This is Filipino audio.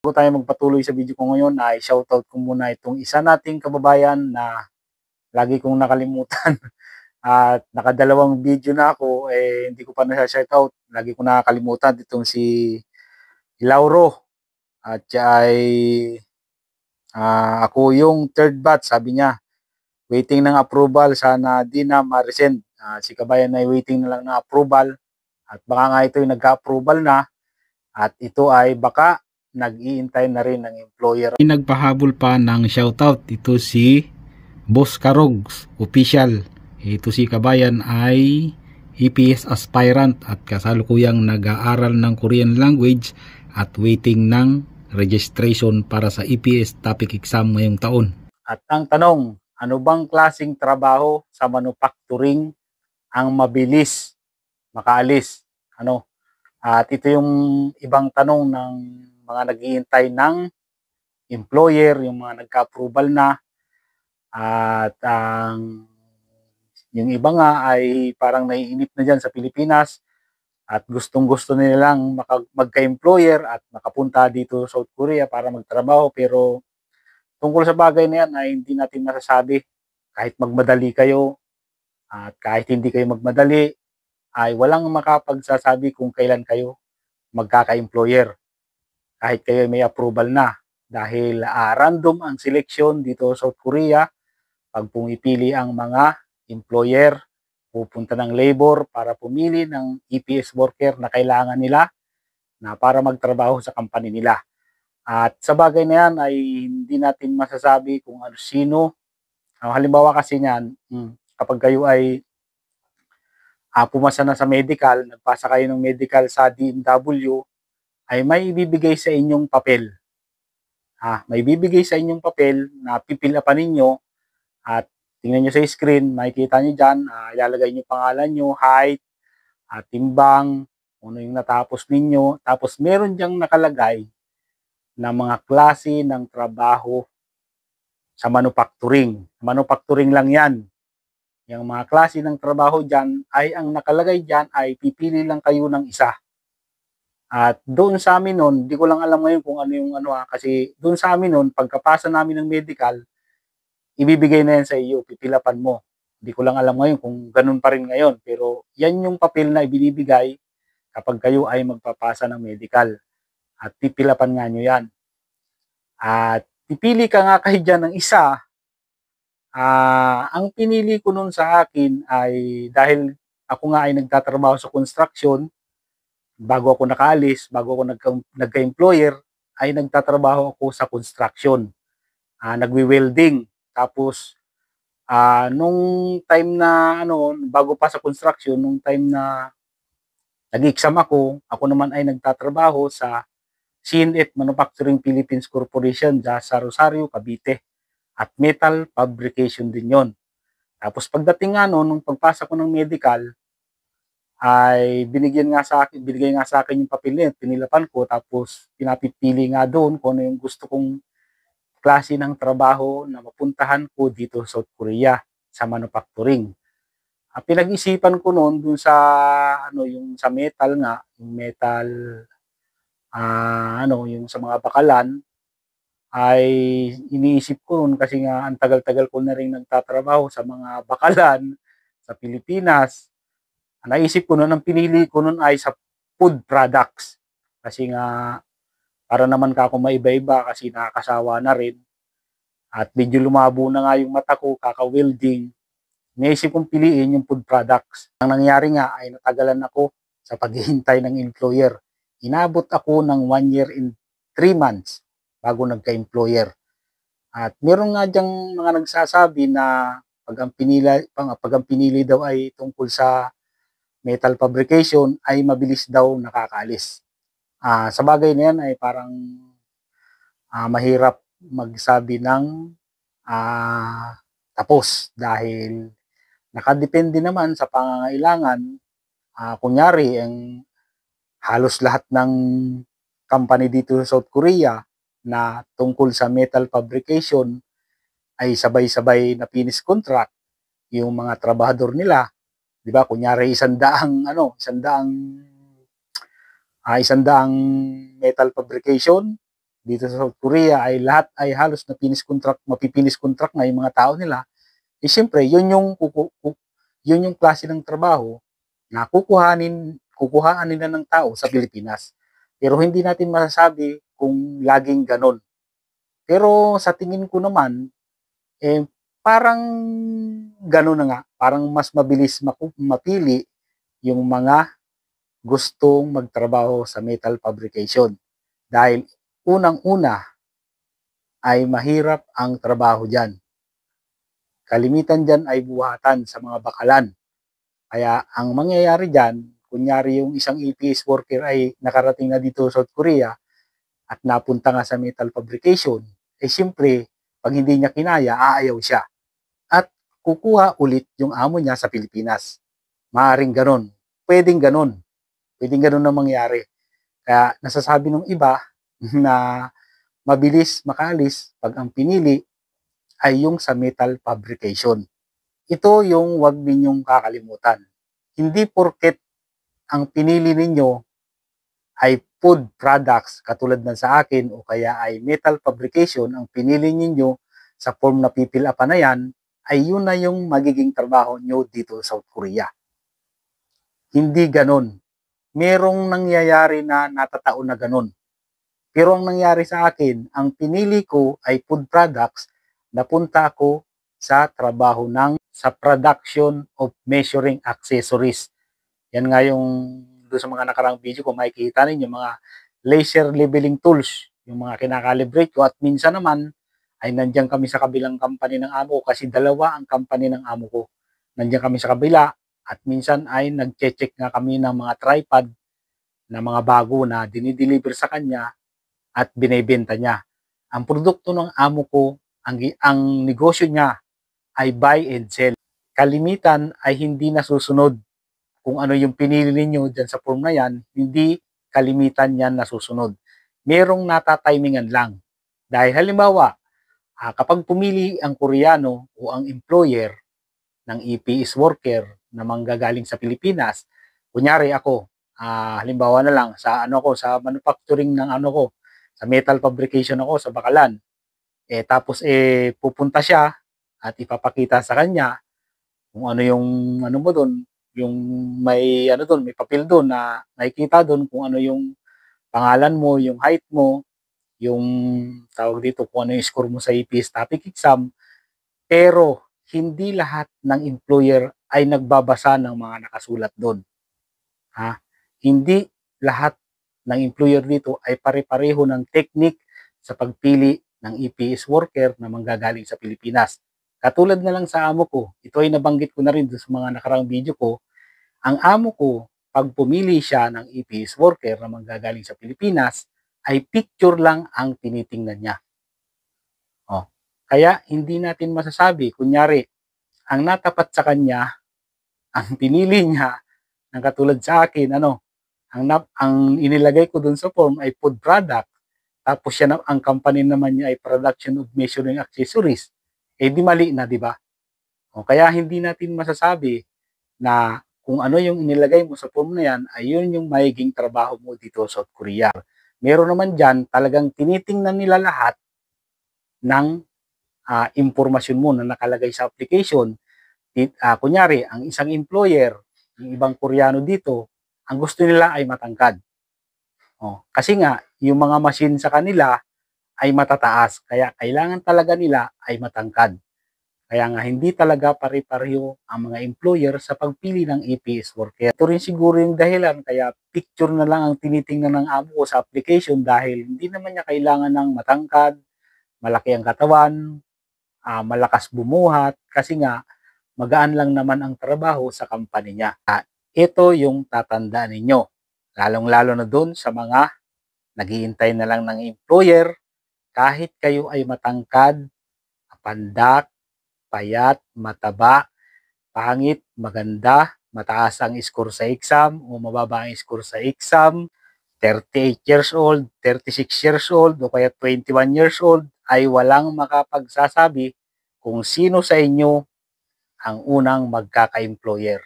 Bago tayo magpatuloy sa video ko ngayon ay shoutout ko muna itong isa nating kababayan na lagi kong nakalimutan at nakadalawang video na ako hindi ko pa na-shoutout. Lagi ko nakakalimutan itong si Lauro at siya ay ako yung third batch, sabi niya. Waiting ng approval, sana di na ma-resend. Si kabayan ay waiting na lang ng approval at baka nga ito yung nagka-approval na at ito ay baka nag-iintay na rin ng employer. Nagpahabol pa ng shoutout, ito si Boss Karogs Official. Ito si kabayan ay EPS aspirant at kasalukuyang nag-aaral ng Korean language at waiting ng registration para sa EPS topic exam ngayong taon. At ang tanong, ano bang klaseng trabaho sa manufacturing ang mabilis makaalis? At ito yung ibang tanong ng mga naghihintay ng employer, yung mga nagka-approval na. At yung iba nga ay parang naiinip na dyan sa Pilipinas at gustong-gusto nilang magka-employer at makapunta dito sa South Korea para magtrabaho. Pero tungkol sa bagay na yan ay hindi natin masasabi. Kahit magmadali kayo at kahit hindi kayo magmadali, ay walang makapagsasabi kung kailan kayo magkaka-employer. Kahit kayo may approval na. Dahil random ang selection dito sa South Korea. Pag pumipili ang mga employer, pupunta ng labor para pumili ng EPS worker na kailangan nila na para magtrabaho sa company nila. At sa bagay na yan ay hindi natin masasabi kung sino. Halimbawa kasi niyan, kapag kayo ay pumasa na sa medical, nagpasa kayo ng medical sa DMW, ay may ibibigay sa inyong papel. May ibibigay sa inyong papel na pipilapan ninyo at tingnan nyo sa screen, makikita nyo dyan, ilalagay nyo pangalan nyo, height, timbang, ano yung natapos ninyo. Tapos meron dyang nakalagay na mga klase ng trabaho sa manufacturing. Manufacturing lang yan. Yung mga klase ng trabaho dyan ay ang nakalagay dyan ay pipili lang kayo ng isa. At doon sa amin noon, di ko lang alam ngayon kung ano yung kasi doon sa amin noon, pagkapasa namin ng medical, ibibigay na yan sa iyo, pipilapan mo. Di ko lang alam ngayon kung ganun pa rin ngayon. Pero yan yung papel na ibinibigay kapag kayo ay magpapasa ng medical. At pipilapan nga nyo yan. At pipili ka nga kayo dyan ng isa. Ang pinili ko noon sa akin ay dahil ako nga ay nagtatrabaho sa construction, bago ako nakaalis, bago ako nagka-employer, ay nagtatrabaho ako sa construction. Nagwi-welding. Tapos, nung time na, bago pa sa construction, nung time na nag-exam ako naman ay nagtatrabaho sa CNF Manufacturing Philippines Corporation sa Rosario, Cavite. At metal fabrication din yon. Tapos pagdating nung pagpasa ko ng medical, ay binigay nga sa akin yung papel niya, pinilapan ko, tapos pinapipili nga doon kung ano yung gusto kong klase ng trabaho na mapuntahan ko dito sa South Korea sa manufacturing. Pinag-isipan ko noon dun sa yung sa metal nga, yung metal yung sa mga bakalan, ay iniisip ko noon kasi nga ang tagal-tagal ko na rin nagtatrabaho sa mga bakalan sa Pilipinas. Naisip ko noon, ang pinili ko noon ay sa food products. Kasi nga, para naman ako maiba-iba kasi nakakasawa na rin. At medyo lumabo na nga yung mata ko, kaka-welding. Naisip kong piliin yung food products. Ang nangyari nga ay natagalan ako sa paghihintay ng employer. Inabot ako ng 1 year and 3 months bago nagka-employer. At meron nga dyang mga nagsasabi na pag ang pinili daw ay tungkol sa metal fabrication ay mabilis daw nakakaalis. Sa bagay na yan ay parang mahirap magsabi ng tapos dahil nakadepende naman sa pangangailangan. Kunyari, halos lahat ng company dito sa South Korea na tungkol sa metal fabrication ay sabay-sabay na finish contract yung mga trabahador nila. Di ba? Kunyari, isandaang metal fabrication, dito sa South Korea ay lahat ay halos mapipinis contract na yung mga tao nila, eh siyempre yun yung klase ng trabaho na kukuhaan nila ng tao sa Pilipinas. Pero hindi natin masasabi kung laging ganon. Pero sa tingin ko naman, eh parang ganon na nga, parang mas mabilis mapili yung mga gustong magtrabaho sa metal fabrication. Dahil unang-una ay mahirap ang trabaho dyan. Kalimitan dyan ay buhatan sa mga bakalan. Kaya ang mangyayari dyan, kunyari yung isang EPS worker ay nakarating na dito sa South Korea at napunta nga sa metal fabrication, eh siyempre, pag hindi niya kinaya, aayaw siya. At kukuha ulit yung amo niya sa Pilipinas. Maaring ganon. Pwedeng ganon. Pwedeng ganon na mangyari. Kaya nasasabi ng iba na mabilis makalis pag ang pinili ay yung sa metal fabrication. Ito yung wag ninyong kakalimutan. Hindi porket ang pinili ninyo ay food products katulad ng sa akin o kaya ay metal fabrication, ang pinili ninyo sa form na pipilapan na yan, ay yun na yung magiging trabaho nyo dito sa South Korea. Hindi ganon. Merong nangyayari na natatao na ganon. Pero ang nangyari sa akin, ang pinili ko ay food products, napunta ako sa trabaho sa production of measuring accessories. Yan nga yung doon sa mga nakarang video ko, makikita ninyo mga laser leveling tools, yung mga kinakalibrate ko, at minsan naman ay nandiyan kami sa kabilang company ng amo ko kasi dalawa ang company ng amo ko. Nandiyan kami sa kabila at minsan ay nag-check nga kami ng mga tripod na mga bago na dinideliver sa kanya at binebenta niya. Ang produkto ng amo ko, ang negosyo niya ay buy and sell. Kalimitan ay hindi nasusunod kung ano yung pinili ninyo dyan sa form na yan, hindi kalimitan yan nasusunod. Merong natatimingan lang. Dahil halimbawa, kapag pumili ang Koreano o ang employer ng EPS worker na manggagaling sa Pilipinas, kunyari ako, halimbawa na lang sa sa manufacturing ng sa metal fabrication ako sa Bakalan. Tapos pupunta siya at ipapakita sa kanya kung ano yung mo doon, yung may may papel doon na nakikita doon kung ano yung pangalan mo, yung height mo, yung tawag dito kung ano yung score mo sa EPS topic exam. Pero hindi lahat ng employer ay nagbabasa ng mga nakasulat doon. Hindi lahat ng employer dito ay pare-pareho ng technique sa pagpili ng EPS worker na manggagaling sa Pilipinas. Katulad na lang sa amo ko, ito ay nabanggit ko na rin sa mga nakarang video ko, ang amo ko, pag pumili siya ng EPS worker na manggagaling sa Pilipinas, ay picture lang ang tinitingnan niya. Kaya hindi natin masasabi, kunyari, ang natapat sa kanya, ang pinili niya, ng katulad sa akin, ang inilagay ko dun sa form ay food product, tapos ang company naman niya ay production of measuring accessories, di mali na, di ba? Kaya hindi natin masasabi na kung ano yung inilagay mo sa form na yan, ay yun yung magiging trabaho mo dito sa South Korea. Meron naman dyan, talagang tinitingnan nila lahat ng impormasyon mo na nakalagay sa application. Kunyari, ang isang employer, yung ibang Koreano dito, ang gusto nila ay matangkad. Kasi nga, yung mga machine sa kanila ay matataas. Kaya kailangan talaga nila ay matangkad. Kaya nga hindi talaga pare-pareho ang mga employer sa pagpili ng EPS worker. Ito rin siguro yung dahilan kaya picture na lang ang tinitingnan ng amo ko sa application dahil hindi naman niya kailangan ng matangkad, malaki ang katawan, malakas bumuhat kasi nga magaan lang naman ang trabaho sa company niya. Ito yung tatandaan ninyo. Lalong-lalo na doon sa mga naghihintay na lang ng employer, kahit kayo ay matangkad, pandak, payat, mataba, pangit, maganda, mataas ang score sa exam o mababa ang score sa exam, 38 years old, 36 years old o kaya 21 years old, ay walang makapagsasabi kung sino sa inyo ang unang magkaka-employer.